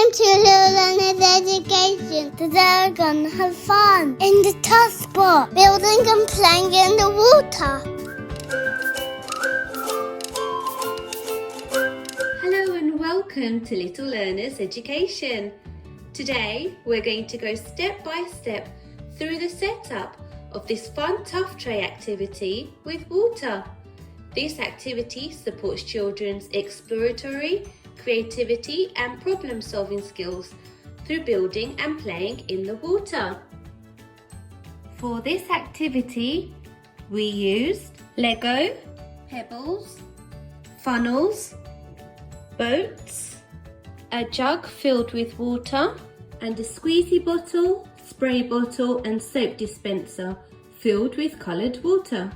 Welcome to Little Learner's Education. Today we're going to have fun in the Tuff Spot, building and playing in the water. Hello and welcome to Little Learner's Education. Today we're going to go step by step through the setup of this fun Tuff Tray activity with water. This activity supports children's exploratory, creativity and problem-solving skills through building and playing in the water. For this activity, we used Lego, Pebbles, funnels, boats, a jug filled with water, and a squeezy bottle, spray bottle and soap dispenser filled with coloured water.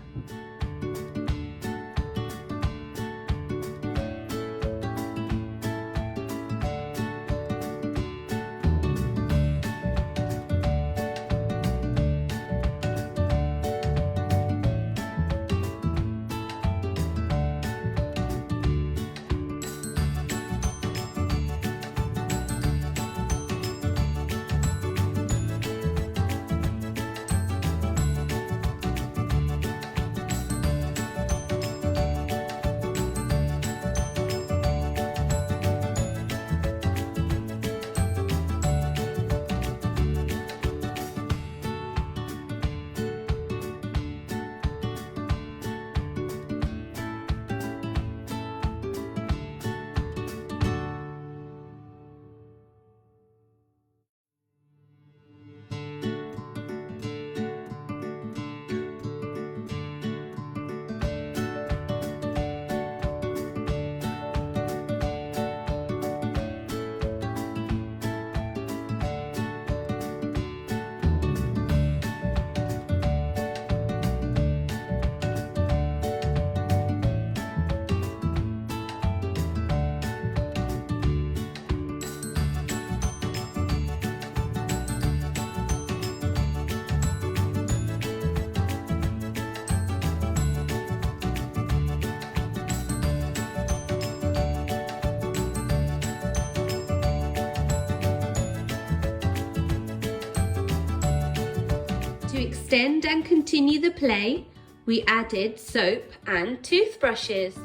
To extend and continue the play, we added soap and toothbrushes.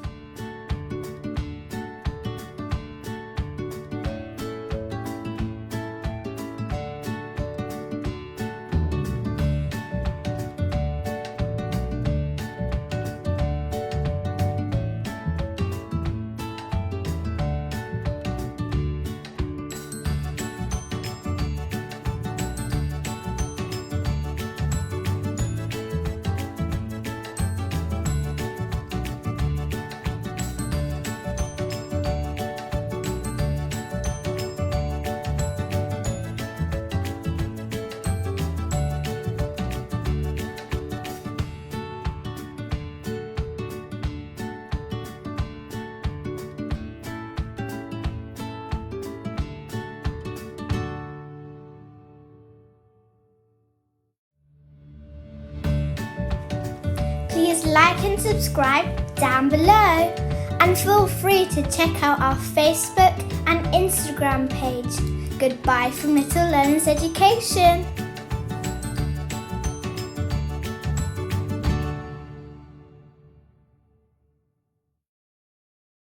Please like and subscribe down below, and feel free to check out our Facebook and Instagram page. Goodbye from Little Learner's Education.